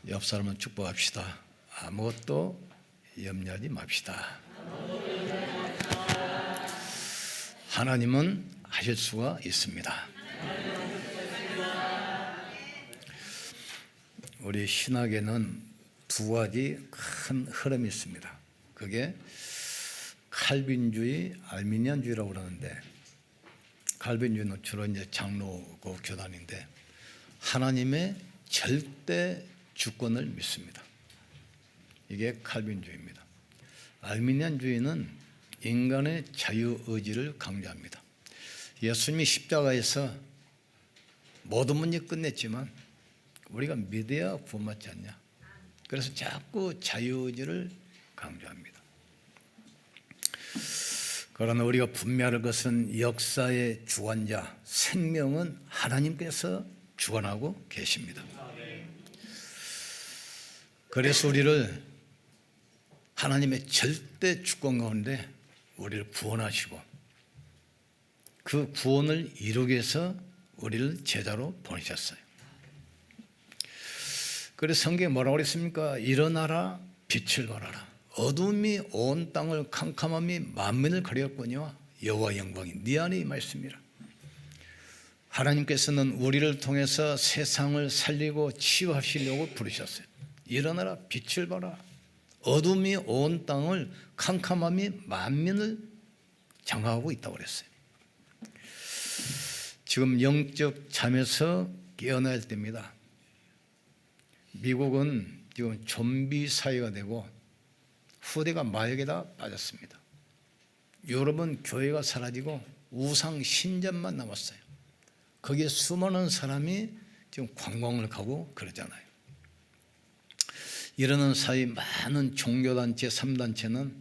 옆 사람은 축복합시다. 아무것도 염려하지 맙시다. 하나님은 하실 수가 있습니다. 우리 신학에는 두 가지 큰 흐름이 있습니다. 그게 칼빈주의, 알미니안주의라고 그러는데, 칼빈주의는 주로 이제 장로고 교단인데 하나님의 절대 주권을 믿습니다. 이게 칼빈주의입니다. 알미니안주의는 인간의 자유의지를 강조합니다. 예수님이 십자가에서 모든 문제 끝냈지만 우리가 믿어야 구원받지 않냐. 그래서 자꾸 자유의지를 강조합니다. 그러나 우리가 분명할 것은 역사의 주관자, 생명은 하나님께서 주관하고 계십니다. 그래서 우리를 하나님의 절대 주권 가운데 우리를 구원하시고 그 구원을 이루기 위해서 우리를 제자로 보내셨어요. 그래서 성경에 뭐라고 그랬습니까? 일어나라, 빛을 발하라. 어둠이 온 땅을 캄캄함이 만민을 가렸거니와 여호와 영광이 네 안에 임하였습니다. 하나님께서는 우리를 통해서 세상을 살리고 치유하시려고 부르셨어요. 일어나라, 빛을 발하라. 어둠이 온 땅을 캄캄함이 만민을 장악하고 있다고 그랬어요. 지금 영적 잠에서 깨어나야 할 때입니다. 미국은 지금 좀비 사회가 되고 후대가 마약에다 빠졌습니다. 유럽은 교회가 사라지고 우상 신전만 남았어요. 거기에 수많은 사람이 지금 관광을 가고 그러잖아요. 이러는 사이 많은 종교단체, 3단체는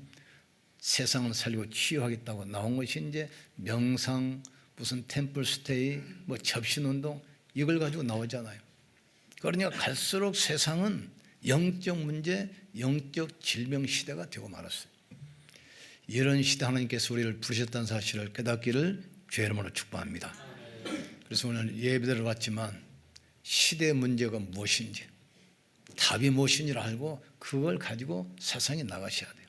세상을 살리고 치유하겠다고 나온 것이 이제 명상, 무슨 템플스테이, 뭐 접신운동 이걸 가지고 나오잖아요. 그러니까 갈수록 세상은 영적 문제, 영적 질병 시대가 되고 말았어요. 이런 시대 하나님께서 우리를 부르셨다는 사실을 깨닫기를 주의 이름으로 축복합니다. 그래서 오늘 예배를 왔지만 시대의 문제가 무엇인지, 답이 무엇인지를 알고 그걸 가지고 세상에 나가셔야 돼요.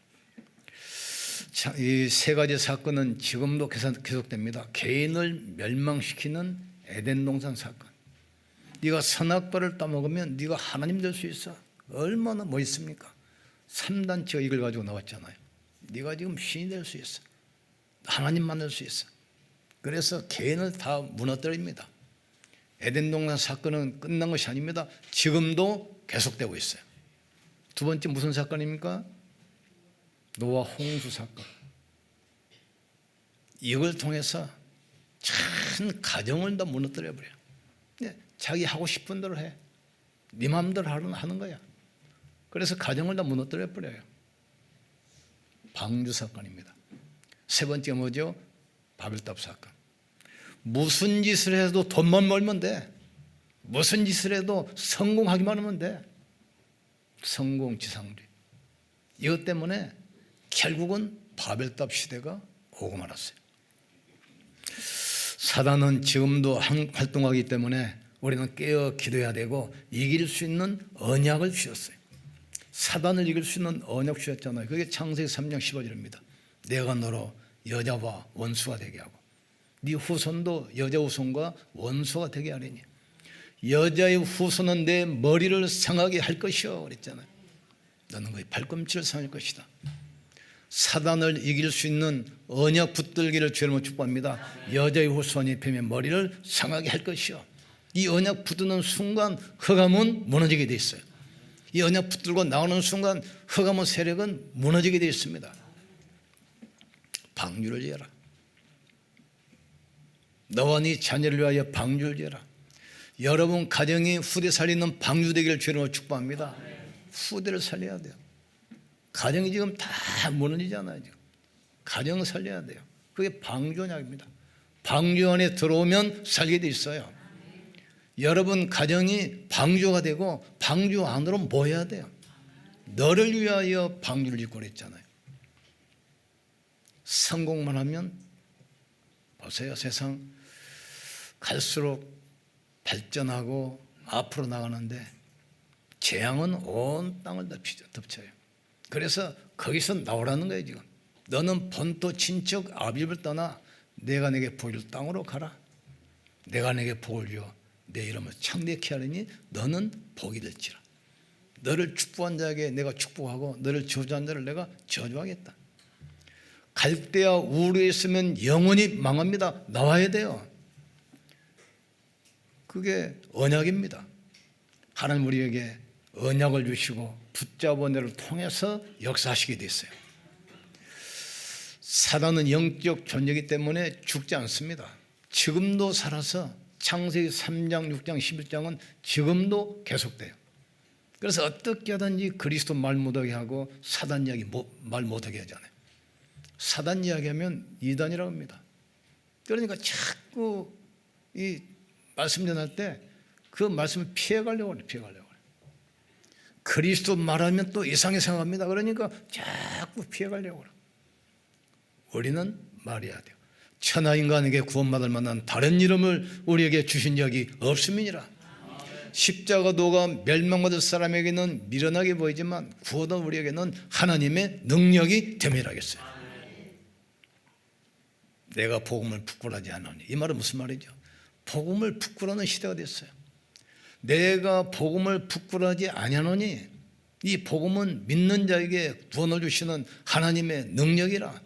이 세 가지 사건은 지금도 계속됩니다. 개인을 멸망시키는 에덴 동산 사건. 네가 선악과를 따먹으면 네가 하나님 될 수 있어. 얼마나 멋있습니까? 3단체가 이걸 가지고 나왔잖아요. 네가 지금 신이 될 수 있어. 하나님 만날 수 있어. 그래서 개인을 다 무너뜨립니다. 에덴 동산 사건은 끝난 것이 아닙니다. 지금도 계속되고 있어요. 두 번째 무슨 사건입니까? 노아 홍수 사건. 이걸 통해서 참 가정을 다 무너뜨려 버려요. 자기 하고 싶은 대로 해. 네 마음대로 하는 거야. 그래서 가정을 다 무너뜨려 버려요. 방주 사건입니다. 세 번째가 뭐죠? 바벨탑 사건. 무슨 짓을 해도 돈만 벌면 돼. 무슨 짓을 해도 성공하기만 하면 돼. 성공지상주의. 이것 때문에 결국은 바벨탑 시대가 오고 말았어요. 사단은 지금도 활동하기 때문에 우리는 깨어 기도해야 되고 이길 수 있는 언약을 주셨어요. 사단을 이길 수 있는 언약 주셨잖아요. 그게 창세기 3장 15절입니다. 내가 너로 여자와 원수가 되게 하고 네 후손도 여자 후손과 원수가 되게 하리니 여자의 후손은 내 머리를 상하게 할 것이요 그랬잖아요. 너는 그의 발꿈치를 상할 것이다. 사단을 이길 수 있는 언약 붙들기를 주님으로 축복합니다. 여자의 후손이 뱀의 머리를 상하게 할 것이요. 이 언약 붙드는 순간 흑암은 무너지게 돼 있어요. 이 언약 붙들고 나오는 순간 흑암의 세력은 무너지게 돼 있습니다. 방주를 지어라. 너와 네 자녀를 위하여 방주를 지어라. 여러분 가정이 후대 살리는 방주 되기를 주님으로 축복합니다. 후대를 살려야 돼요. 가정이 지금 다 무너지잖아요. 지금. 가정을 살려야 돼요. 그게 방주언약입니다. 방주 안에 들어오면 살게 돼 있어요. 여러분 가정이 방주가 되고 방주 안으로 모여야 돼요. 너를 위하여 방주를 짓고 그랬잖아요. 성공만 하면 보세요. 세상 갈수록 발전하고 앞으로 나가는데 재앙은 온 땅을 덮쳐요. 그래서 거기서 나오라는 거예요. 지금 너는 본토 친척 아비집을 떠나 내가 내게 복을 땅으로 가라. 내가 내게 복을 주어 내 이름을 창대케 하리니 너는 복이 될지라. 너를 축복한 자에게 내가 축복하고 너를 저주한 자를 내가 저주하겠다. 갈대아 우르에 있으면 영원히 망합니다. 나와야 돼요. 그게 언약입니다. 하나님 우리에게 언약을 주시고 붙잡은 데를 통해서 역사하시게 됐어요. 사단은 영적 존재이기 때문에 죽지 않습니다. 지금도 살아서 창세기 3장, 6장, 11장은 지금도 계속돼요. 그래서 어떻게 하든지 그리스도 말 못하게 하고 사단 이야기 말 못하게 하잖아요. 사단 이야기하면 이단이라고 합니다. 그러니까 자꾸 이 말씀 전할 때 그 말씀을 피해가려고 해요. 피해가려고 해요. 그리스도 말하면 또 이상하게 생각합니다. 그러니까 자꾸 피해가려고 해요. 우리는 말해야 돼요. 천하인간에게 구원받을 만한 다른 이름을 우리에게 주신 적이 없음이니라. 십자가 도가 멸망받을 사람에게는 미련하게 보이지만 구원은 우리에게는 하나님의 능력이 되밀하겠어요. 내가 복음을 부끄러워하지 않으니, 이 말은 무슨 말이죠? 복음을 부끄러워하는 시대가 됐어요. 내가 복음을 부끄러워하지 아니하노니 이 복음은 믿는 자에게 구원을 주시는 하나님의 능력이라.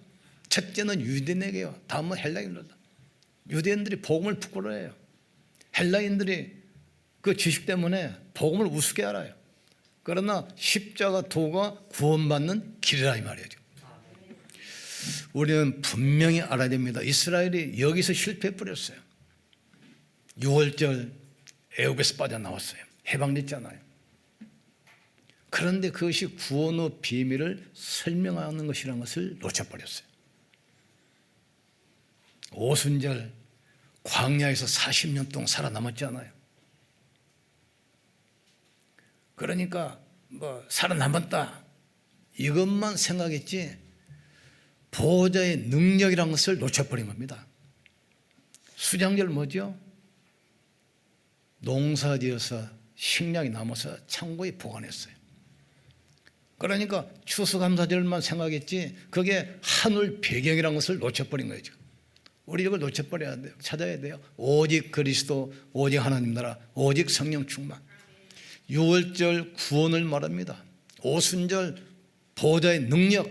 첫째는 유대인에게요. 다음은 헬라인들다. 유대인들이 복음을 부끄러워해요. 헬라인들이 그 지식 때문에 복음을 우습게 알아요. 그러나 십자가 도가 구원받는 길이라 이 말이죠. 우리는 분명히 알아야 됩니다. 이스라엘이 여기서 실패해 버렸어요. 6월절 애굽에서 빠져나왔어요. 해방됐잖아요. 그런데 그것이 구원의 비밀을 설명하는 것이라는 것을 놓쳐버렸어요. 오순절 광야에서 40년 동안 살아남았잖아요. 그러니까 뭐 살아남았다 이것만 생각했지 보호자의 능력이라는 것을 놓쳐버린 겁니다. 수장절 뭐죠? 농사지어서 식량이 남아서 창고에 보관했어요. 그러니까 추수감사절만 생각했지 그게 하늘 배경이라는 것을 놓쳐버린 거죠. 우리 이걸 놓쳐버려야 돼요. 찾아야 돼요. 오직 그리스도, 오직 하나님 나라, 오직 성령 충만. 6월절 구원을 말합니다. 오순절 보호자의 능력,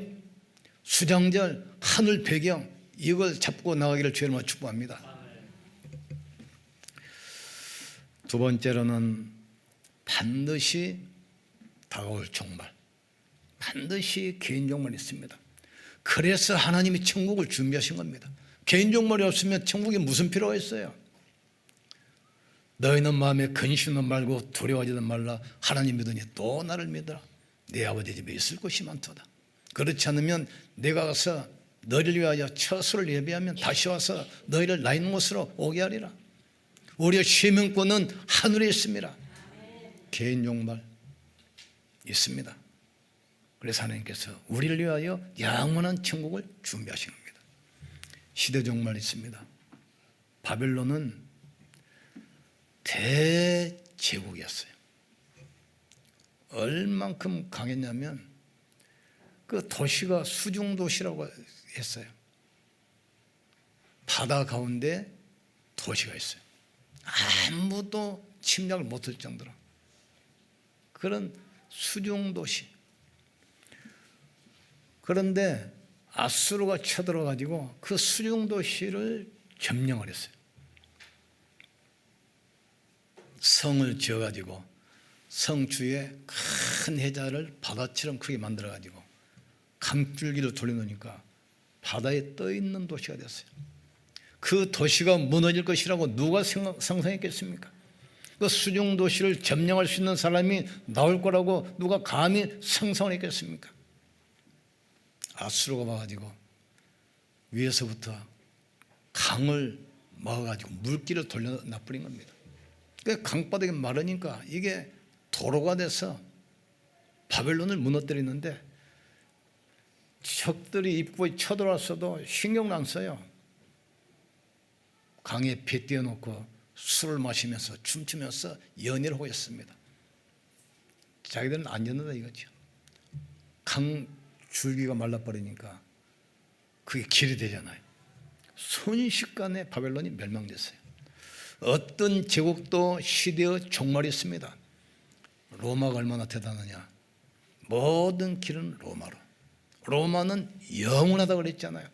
수장절 하늘 배경, 이걸 잡고 나가기를 주님으로 축복합니다. 두 번째로는 반드시 다가올 종말, 반드시 개인 종말이 있습니다. 그래서 하나님이 천국을 준비하신 겁니다. 개인 종말이 없으면 천국에 무슨 필요가 있어요? 너희는 마음에 근심은 말고 두려워하지는 말라. 하나님 믿으니 또 나를 믿어라. 내 아버지 집에 있을 곳이 많도다. 그렇지 않으면 내가 가서 너희를 위하여 처소를 예비하면 다시 와서 너희를 나 있는 곳으로 오게 하리라. 우리의 시민권은 하늘에 있습니다. 개인 종말 있습니다. 그래서 하나님께서 우리를 위하여 영원한 천국을 준비하신 겁니다. 시대 종말 있습니다. 바벨론은 대제국이었어요. 얼만큼 강했냐면 그 도시가 수중도시라고 했어요. 바다 가운데 도시가 있어요. 아무도 침략을 못할 정도로 그런 수중도시. 그런데 아수르가 쳐들어가지고 그 수중도시를 점령을 했어요. 성을 지어가지고 성 주위에 큰 해자를 바다처럼 크게 만들어가지고 강줄기를 돌려놓으니까 바다에 떠있는 도시가 됐어요. 그 도시가 무너질 것이라고 누가 상상했겠습니까? 그 수중도시를 점령할 수 있는 사람이 나올 거라고 누가 감히 상상을 했겠습니까? 아수르가 와가지고 위에서부터 강을 막아가지고 물길을 돌려놔버린 겁니다. 그 강바닥이 마르니까 이게 도로가 돼서 바벨론을 무너뜨리는데 적들이 입구에 쳐들어왔어도 신경을 안 써요. 강에 배 띄워놓고 술을 마시면서 춤추면서 연애를 하고 있습니다. 자기들은 안전하다 이거죠. 강줄기가 말라버리니까 그게 길이 되잖아요. 순식간에 바벨론이 멸망됐어요. 어떤 제국도 시대의 종말이 있습니다. 로마가 얼마나 대단하냐. 모든 길은 로마로. 로마는 영원하다고 그랬잖아요.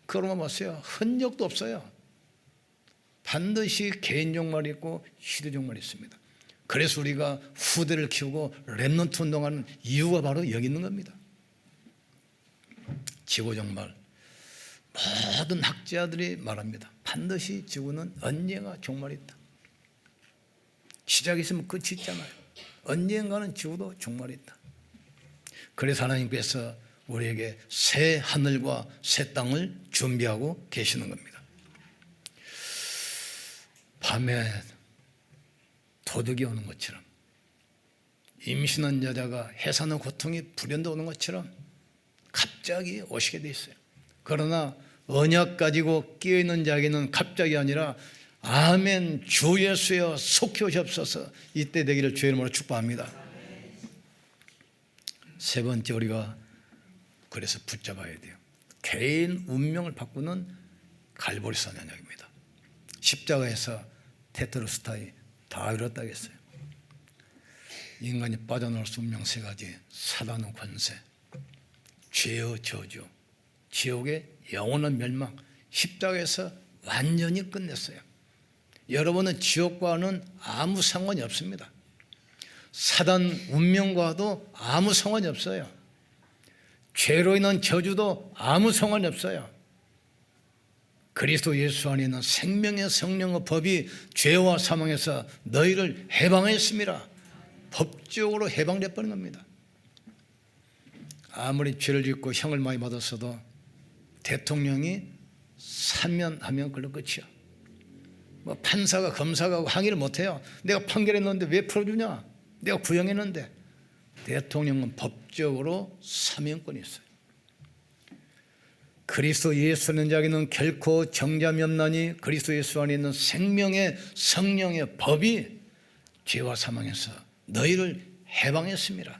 그 로마 보세요. 흔적도 없어요. 반드시 개인 종말이 있고 시대 종말이 있습니다. 그래서 우리가 후대를 키우고 렘넌트 운동하는 이유가 바로 여기 있는 겁니다. 지구 종말. 모든 학자들이 말합니다. 반드시 지구는 언젠가 종말이 있다. 시작이 있으면 끝이 있잖아요. 언젠가는 지구도 종말이 있다. 그래서 하나님께서 우리에게 새 하늘과 새 땅을 준비하고 계시는 겁니다. 밤에 도둑이 오는 것처럼, 임신한 여자가 해산의 고통이 불현듯 오는 것처럼 갑자기 오시게 돼 있어요. 그러나 언약 가지고 끼어있는 자에게는 갑자기 아니라 아멘 주 예수여 속히 오시옵소서 이때 되기를 주의 이름으로 축복합니다. 세 번째 우리가 그래서 붙잡아야 돼요. 개인 운명을 바꾸는 갈보리산 언약입니다. 십자가에서 테트로스타이 다 이뤘다고 했어요. 인간이 빠져나올 수 운명 세 가지. 사단의 권세, 죄의 저주, 지옥의 영원한 멸망. 십자가에서 완전히 끝냈어요. 여러분은 지옥과는 아무 상관이 없습니다. 사단 운명과도 아무 상관이 없어요. 죄로 인한 저주도 아무 상관이 없어요. 그리스도 예수 안에 있는 생명의 성령의 법이 죄와 사망에서 너희를 해방했습니다. 법적으로 해방돼 버린 겁니다. 아무리 죄를 짓고 형을 많이 받았어도 대통령이 사면하면 그걸로 끝이야. 뭐 판사가 검사가 항의를 못해요. 내가 판결했는데 왜 풀어주냐? 내가 구형했는데. 대통령은 법적으로 사면권이 있어요. 그리스도 예수 있는 자에게는 결코 정잠이 없나니 그리스도 예수 안에 있는 생명의 성령의 법이 죄와 사망에서 너희를 해방했습니다.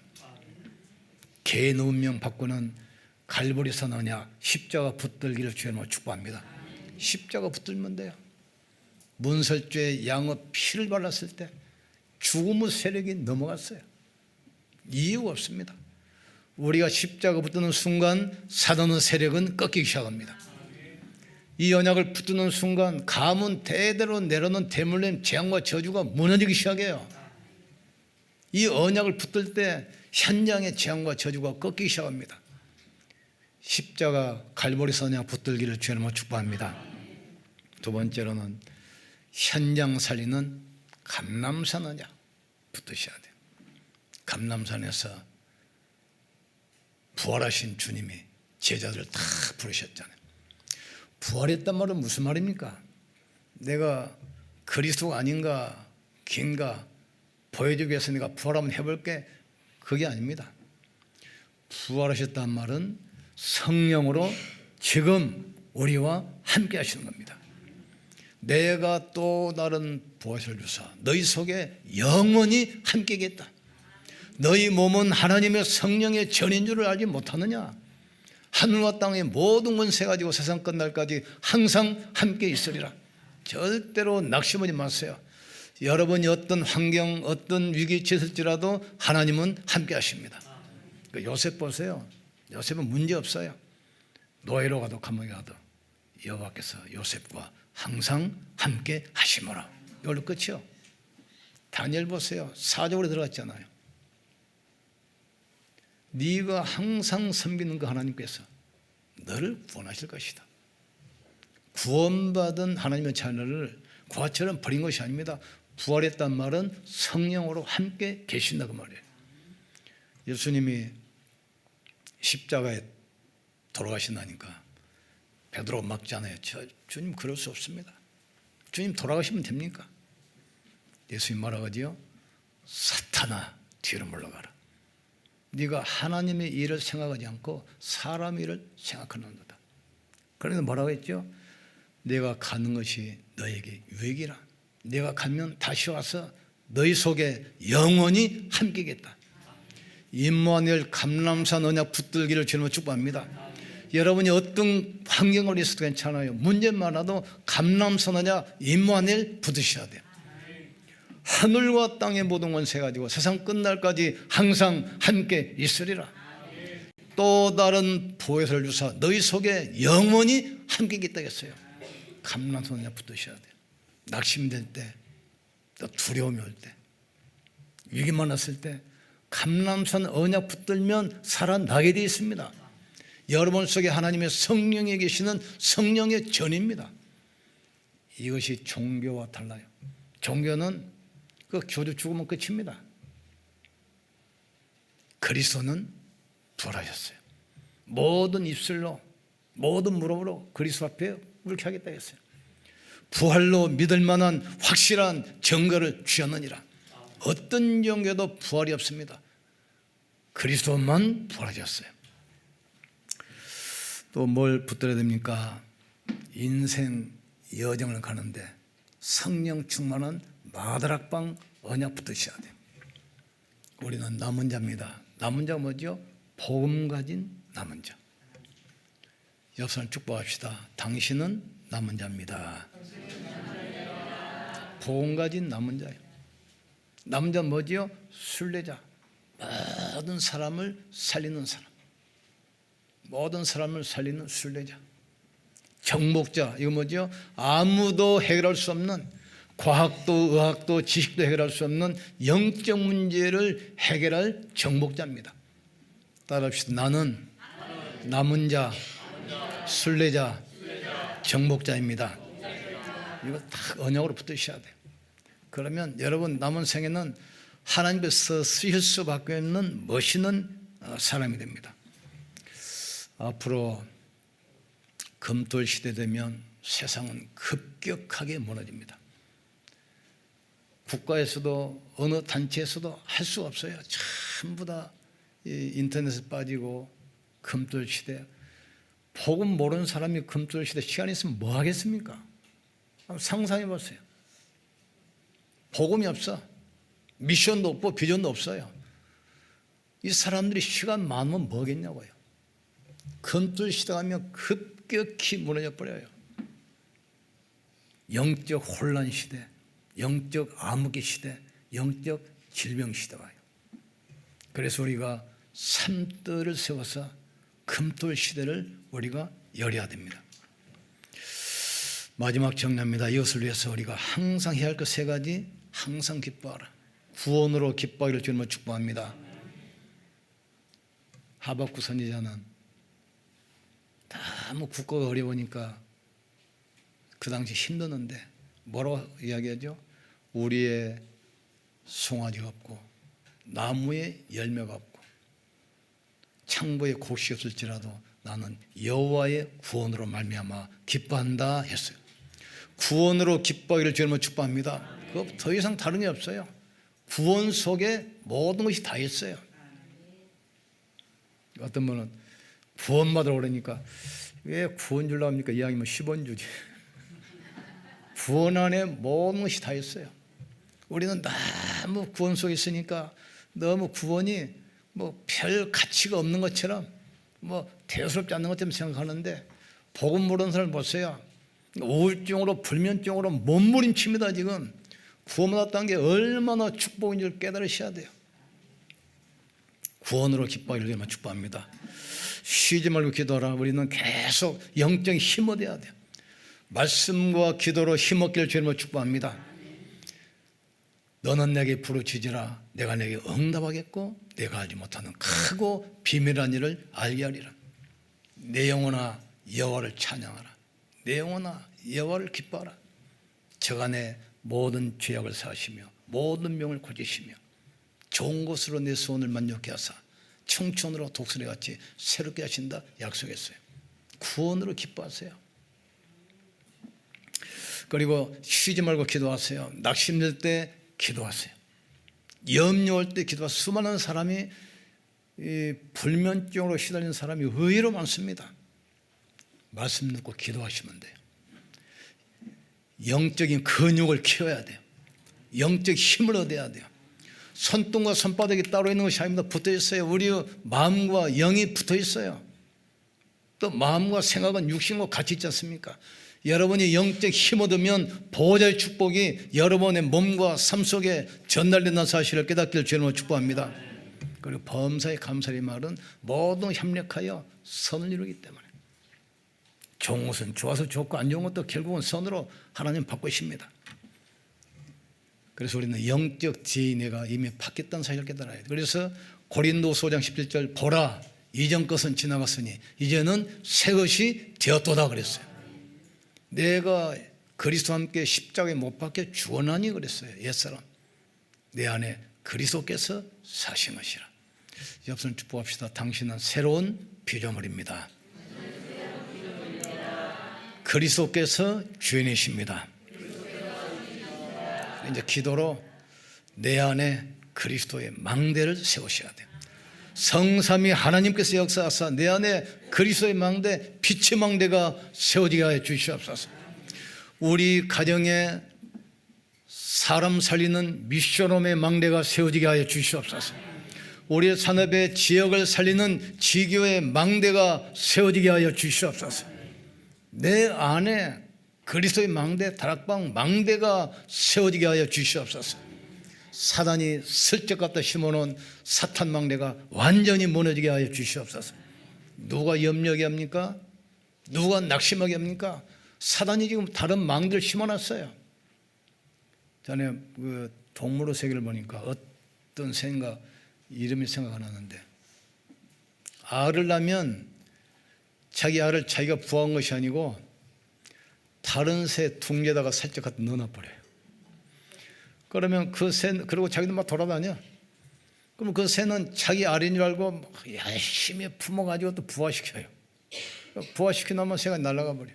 개인 운명 바꾸는 갈보리산 언약, 십자가 붙들기를 주님으로 축복합니다. 십자가 붙들면 돼요. 문설주의 양의 피를 발랐을 때 죽음의 세력이 넘어갔어요. 이유가 없습니다. 우리가 십자가 붙드는 순간 사단의 세력은 꺾이기 시작합니다. 이 언약을 붙드는 순간 가문 대대로 내려오는 대물림 재앙과 저주가 무너지기 시작해요. 이 언약을 붙들 때 현장의 재앙과 저주가 꺾이기 시작합니다. 십자가 갈보리산 언약 붙들기를 주님으로 축복합니다. 두 번째로는 현장 살리는 감람산 언약 붙드셔야 돼요. 감람산에서 부활하신 주님이 제자들을 다 부르셨잖아요. 부활했단 말은 무슨 말입니까? 내가 그리스도가 아닌가 긴가 보여주기 위해서 내가 부활 한번 해볼게, 그게 아닙니다. 부활하셨단 말은 성령으로 지금 우리와 함께 하시는 겁니다. 내가 또 다른 보혜를 주사 너희 속에 영원히 함께 하겠다. 너희 몸은 하나님의 성령의 전인 줄을 알지 못하느냐? 하늘과 땅의 모든 권세 가지고 세상 끝날까지 항상 함께 있으리라. 절대로 낙심하지 마세요. 여러분이 어떤 환경, 어떤 위기에 처했을지라도 하나님은 함께 하십니다. 요셉 보세요. 요셉은 문제 없어요. 노예로 가도 감옥에 가도 여호와께서 요셉과 항상 함께 하시므라. 이걸로 끝이요. 다니엘 보세요. 사족으로 들어갔잖아요. 네가 항상 섬기는 그 하나님께서 너를 구원하실 것이다. 구원받은 하나님의 자녀를 구하처럼 버린 것이 아닙니다. 부활했단 말은 성령으로 함께 계신다 그 말이에요. 예수님이 십자가에 돌아가신다니까 베드로 막잖아요. 주님 그럴 수 없습니다. 주님 돌아가시면 됩니까? 예수님 말하거든요. 사탄아 뒤로 물러가라. 네가 하나님의 일을 생각하지 않고 사람의 일을 생각하는도다. 그래서 뭐라고 했죠? 내가 가는 것이 너에게 유익이라. 내가 가면 다시 와서 너희 속에 영원히 함께겠다. 임마누엘 감람산 언약 붙들기를 주님으로 축복합니다. 여러분이 어떤 환경으로 있어도 괜찮아요. 문제 많아도 감람산 언약 임마누엘 붙으셔야 돼요. 하늘과 땅의 모든 권세 가지고 세상 끝날까지 항상 함께 있으리라. 또 다른 보혜사를 주사 너희 속에 영원히 함께 있다겠어요. 감람산 언약 붙으셔야 돼요. 낙심될 때, 또 두려움이 올 때, 위기 만났을 때 감람산 언약 붙들면 살아나게 되어 있습니다. 여러분 속에 하나님의 성령이 계시는 성령의 전입니다. 이것이 종교와 달라요. 종교는 그 교주 죽으면 끝입니다. 그리스도는 부활하셨어요. 모든 입술로 모든 무릎으로 그리스도 앞에 옳게하겠다 했어요. 부활로 믿을 만한 확실한 증거를 주셨느니라. 어떤 종교도 부활이 없습니다. 그리스도만 부활하셨어요. 또 뭘 붙들어야 됩니까? 인생 여정을 가는데 성령 충만한 마다락방 언약 붙으셔야 돼요. 우리는 남은 자입니다. 남은 자가 뭐죠? 복음 가진 남은 자. 옆 사람 축복합시다. 당신은 남은 자입니다. 복음 가진 남은 자예요. 남은 자는 뭐지요? 순례자. 모든 사람을 살리는 사람. 모든 사람을 살리는 순례자. 정복자. 이거 뭐죠? 아무도 해결할 수 없는, 과학도 의학도 지식도 해결할 수 없는 영적 문제를 해결할 정복자입니다. 따라합시다. 나는 남은 자, 순례자, 정복자입니다. 이거 딱 언약으로 붙으셔야 돼요. 그러면 여러분 남은 생에는 하나님께서 쓰실 수밖에 없는 멋있는 사람이 됩니다. 앞으로 금토일 시대 되면 세상은 급격하게 무너집니다. 국가에서도 어느 단체에서도 할 수가 없어요. 전부 다 인터넷에 빠지고 금토일 시대. 복음 모르는 사람이 금토일 시대 시간이 있으면 뭐 하겠습니까? 상상해 보세요. 복음이 없어. 미션도 없고 비전도 없어요. 이 사람들이 시간 많으면 뭐겠냐고요. 금토일 시대 가면 급격히 무너져 버려요. 영적 혼란 시대, 영적 암흑의 시대, 영적 질병 시대가 와요. 그래서 우리가 산뜰을 세워서 금토일 시대를 우리가 열어야 됩니다. 마지막 정리합니다. 이것을 위해서 우리가 항상 해야 할 것 세 가지. 항상 기뻐하라. 구원으로 기뻐하기를 주님을 축복합니다. 하박국 선지자는 너무 국가가 어려우니까 그 당시 힘드는데 뭐라고 이야기하죠? 우리의 송아지가 없고 나무에 열매가 없고 창고에 곡식이 없을지라도 나는 여호와의 구원으로 말미암아 기뻐한다 했어요. 구원으로 기뻐하기를 주님을 축복합니다. 그거 더 이상 다른 게 없어요. 구원 속에 모든 것이 다 있어요. 어떤 분은 구원받으러 오려니까 왜 구원 주려고 합니까? 이왕이면 10원 주지. 구원 안에 모든 것이 다 있어요. 우리는 너무 구원 속에 있으니까 너무 구원이 뭐 별 가치가 없는 것처럼 뭐 대수롭지 않는 것처럼 생각하는데 복음 모르는 사람을 보세요. 우울증으로 불면증으로 몸부림칩니다. 지금 구원받았다는 게 얼마나 축복인지를 깨달으셔야 돼요. 구원으로 기뻐하기를 축복합니다. 쉬지 말고 기도하라. 우리는 계속 영적인 힘 얻어야 돼요. 말씀과 기도로 힘 얻기를 주님을 축복합니다. 너는 내게 부르짖으라. 내가 내게 응답하겠고 내가 알지 못하는 크고 비밀한 일을 알게 하리라. 내 영혼아 여호와를 찬양하라. 내 영혼아 여호와를 기뻐하라. 저간에 모든 죄악을 사하시며 모든 병을 고치시며 좋은 것으로 내 소원을 만족케 하사 청춘으로 독수리같이 새롭게 하신다 약속했어요. 구원으로 기뻐하세요. 그리고 쉬지 말고 기도하세요. 낙심될 때 기도하세요. 염려할 때 기도하세요. 수많은 사람이 이 불면증으로 시달리는 사람이 의외로 많습니다. 말씀 듣고 기도하시면 돼요. 영적인 근육을 키워야 돼요. 영적 힘을 얻어야 돼요. 손등과 손바닥이 따로 있는 것이 아닙니다. 붙어 있어요. 우리 마음과 영이 붙어 있어요. 또 마음과 생각은 육신과 같이 있지 않습니까? 여러분이 영적 힘 얻으면 보호자의 축복이 여러분의 몸과 삶 속에 전달된다는 사실을 깨닫기를 주님으로 축복합니다. 그리고 범사에 감사의 말은 모두 협력하여 선을 이루기 때문에 좋은 것은 좋아서 좋고 안 좋은 것도 결국은 선으로 하나님 바꾸십니다. 그래서 우리는 영적 지혜가 이미 바뀌었다는 사실을 깨달아야 돼요. 그래서 고린도서 5장 17절 보라 이전 것은 지나갔으니 이제는 새 것이 되었도다 그랬어요. 내가 그리스도와 함께 십자가에 못 박혀 죽어나니 그랬어요. 옛사람 내 안에 그리스도께서 사신 것이라. 옆선 축복합시다. 당신은 새로운 피조물입니다. 그리스도께서 주인이십니다. 이제 기도로 내 안에 그리스도의 망대를 세우셔야 돼요. 성삼위 하나님께서 역사하사 내 안에 그리스도의 망대, 빛의 망대가 세워지게 하여 주시옵소서. 우리 가정에 사람 살리는 미션홈의 망대가 세워지게 하여 주시옵소서. 우리 산업의 지역을 살리는 지교의 망대가 세워지게 하여 주시옵소서. 내 안에 그리스도의 망대, 다락방 망대가 세워지게 하여 주시옵소서. 사단이 슬쩍 갖다 심어놓은 사탄 망대가 완전히 무너지게 하여 주시옵소서. 누가 염려하게 합니까? 누가 낙심하게 합니까? 사단이 지금 다른 망대를 심어놨어요. 전에 그 동물의 세계를 보니까 어떤 새인가 이름이 생각 안 나는데 알을 낳으면 자기 알을 자기가 부화한 것이 아니고 다른 새 둥지에다가 살짝 갖다 넣어놔버려요. 그러면 그 새, 그리고 자기도 막 돌아다녀. 그럼 그 새는 자기 알인 줄 알고 열심히 품어가지고 또 부화시켜요. 부화시켜놓으면 새가 날아가 버려.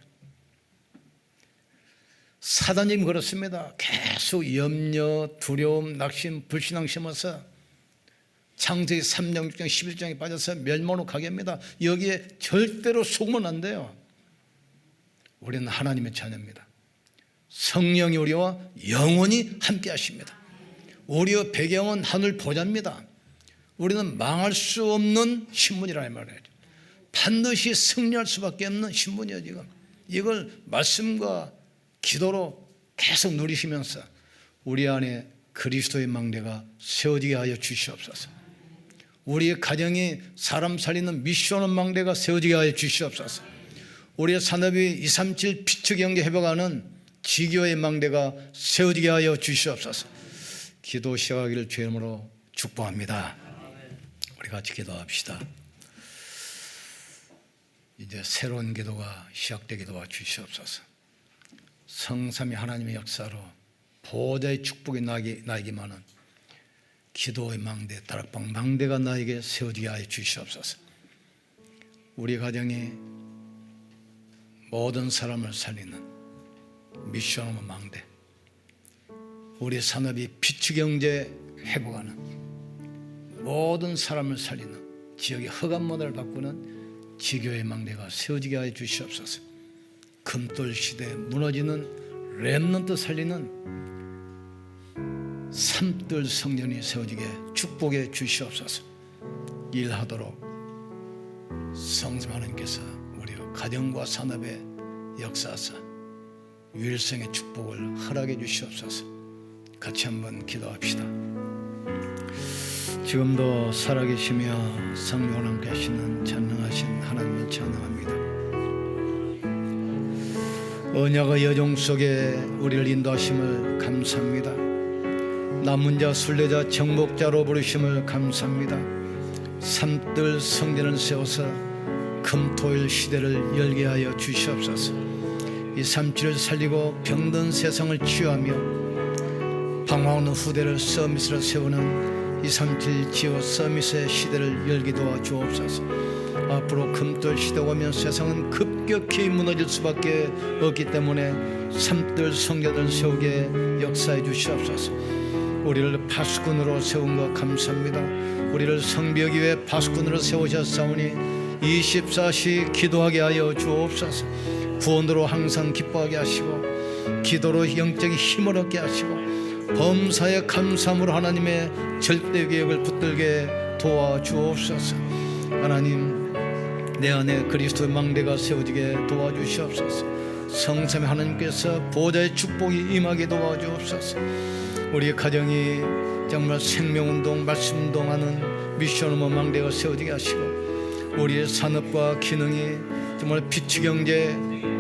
사단이 그렇습니다. 계속 염려, 두려움, 낙심, 불신앙 심어서 창세기 3장, 6장, 11장에 빠져서 멸망으로 가게 합니다. 여기에 절대로 속으면 안 돼요. 우리는 하나님의 자녀입니다. 성령이 우리와 영원히 함께 하십니다. 우리의 배경은 하늘 보좌입니다. 우리는 망할 수 없는 신분이라 말이에요. 반드시 승리할 수밖에 없는 신분이에요. 지금 이걸 말씀과 기도로 계속 누리시면서 우리 안에 그리스도의 망대가 세워지게 하여 주시옵소서. 우리의 가정이 사람 살리는 미션의 망대가 세워지게 하여 주시옵소서. 우리의 산업이 237 피처 경제 회복하는 지교의 망대가 세워지게 하여 주시옵소서. 기도 시작하기를 주의 이름으로 축복합니다. 우리 같이 기도합시다. 이제 새로운 기도가 시작되게 도와주시옵소서. 성삼위 하나님의 역사로 보호자의 축복이 나에게만은 기도의 망대, 다락방 망대가 나에게 세워지게 하여 주시옵소서. 우리 가정이 모든 사람을 살리는 미션홈 망대, 우리 산업이 피치 경제 회복하는 모든 사람을 살리는 지역의 흑암 문화를 바꾸는 지교의 망대가 세워지게 하여 주시옵소서. 금돌 시대에 무너지는 렘넌트 살리는 삼돌 성전이 세워지게 축복해 주시옵소서. 일하도록 성삼 하나님께서 우리 가정과 산업에 역사하사 유일성의 축복을 허락해 주시옵소서. 같이 한번 기도합시다. 지금도 살아계시며 성령과 함께 하시는 전능하신 하나님을 찬양합니다. 언약의 여정 속에 우리를 인도하심을 감사합니다. 남은 자, 순례자, 정복자로 부르심을 감사합니다. 산뜰 성전을 세워서 금토일 시대를 열게 하여 주시옵소서. 이 3.7을 살리고 병든 세상을 치유하며 방황하는 후대를 서밋으로 세우는 237 지어 서밋의 시대를 열게 도와주옵소서. 앞으로 금돌 시대가 오면 세상은 급격히 무너질 수밖에 없기 때문에 삼돌 성전을 세우게 역사해 주시옵소서. 우리를 파수꾼으로 세운 것 감사합니다. 우리를 성벽 위에 파수꾼으로 세우셨사오니 24시 기도하게 하여 주옵소서. 구원으로 항상 기뻐하게 하시고 기도로 영적인 힘을 얻게 하시고 범사에 감사함으로 하나님의 절대 계획을 붙들게 도와주옵소서. 하나님, 내 안에 그리스도의 망대가 세워지게 도와주시옵소서. 성삼위 하나님께서 보좌의 축복이 임하게 도와주옵소서. 우리 가정이 정말 생명운동, 말씀운동하는 미션으로 망대가 세워지게 하시고, 우리의 산업과 기능이 정말 비추경제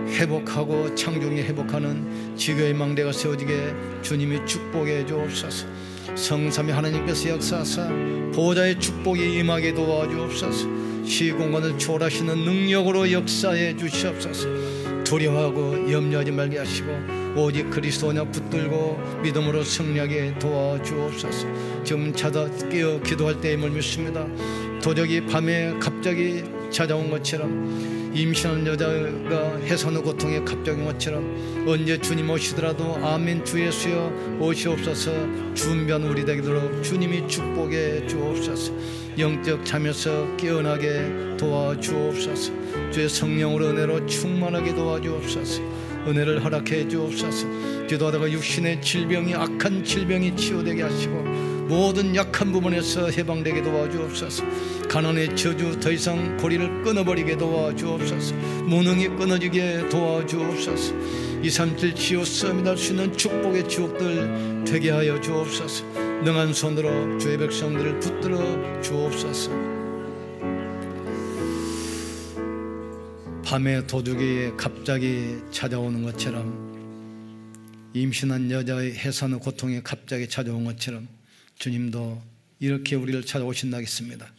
회복하고 창조경제 회복하는 지교의 망대가 세워지게 주님이 축복해 주옵소서. 성삼위 하나님께서 역사하사 보좌의 축복이 임하게 도와주옵소서. 시공간을 초월하시는 능력으로 역사해 주시옵소서. 두려워하고 염려하지 말게 하시고 오직 그리스도 언약 붙들고 믿음으로 승리하게 도와주옵소서. 지금 깨어 기도할 때임을 믿습니다. 도적이 밤에 갑자기 찾아온 것처럼, 임신한 여자가 해산의 고통에 갑자기 온 것처럼 언제 주님 오시더라도 아멘 주 예수여 오시옵소서. 준비한 우리 되도록 주님이 축복해 주옵소서. 영적 잠에서 깨어나게 도와주옵소서. 주의 성령으로 은혜로 충만하게 도와주옵소서. 은혜를 허락해 주옵소서. 기도하다가 육신의 질병이, 악한 질병이 치유되게 하시고 모든 약한 부분에서 해방되게 도와주옵소서. 가난의 저주 더 이상 고리를 끊어버리게 도와주옵소서. 무능이 끊어지게 도와주옵소서. 237 치유섬이 날 수 있는 축복의 지옥들 되게 하여 주옵소서. 능한 손으로 주의 백성들을 붙들어 주옵소서. 밤에 도둑이 갑자기 찾아오는 것처럼, 임신한 여자의 해산의 고통에 갑자기 찾아온 것처럼 주님도 이렇게 우리를 찾아오신다겠습니다.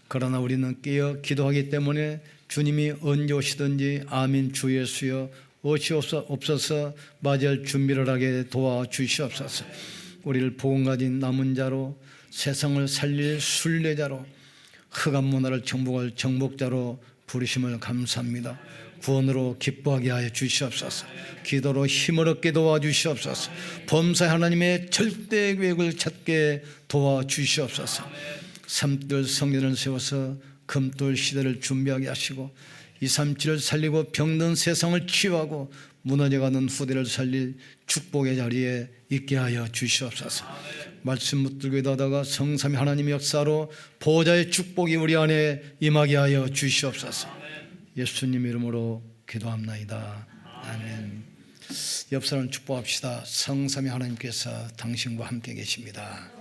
그러나 우리는 깨어 기도하기 때문에 주님이 언제 오시든지 아멘 주 예수여 오시옵소서 맞이할 준비를 하게 도와주시옵소서. 우리를 복음 가진 남은 자로, 세상을 살릴 순례자로, 흑암 문화를 정복할 정복자로 부르심을 감사합니다. 구원으로 기뻐하게 하여 주시옵소서. 기도로 힘을 얻게 도와주시옵소서. 범사의 하나님의 절대 계획을 찾게 도와주시옵소서. 삼들 성전을 세워서 금돌 시대를 준비하게 하시고 237을 살리고 병든 세상을 치유하고 무너져가는 후대를 살릴 축복의 자리에 있게 하여 주시옵소서. 말씀 붙들고 있다가 성삼위 하나님의 역사로 보좌의 축복이 우리 안에 임하게 하여 주시옵소서. 예수님 이름으로 기도합나이다. 아멘. 옆 사람 축복합시다. 성삼위 하나님께서 당신과 함께 계십니다.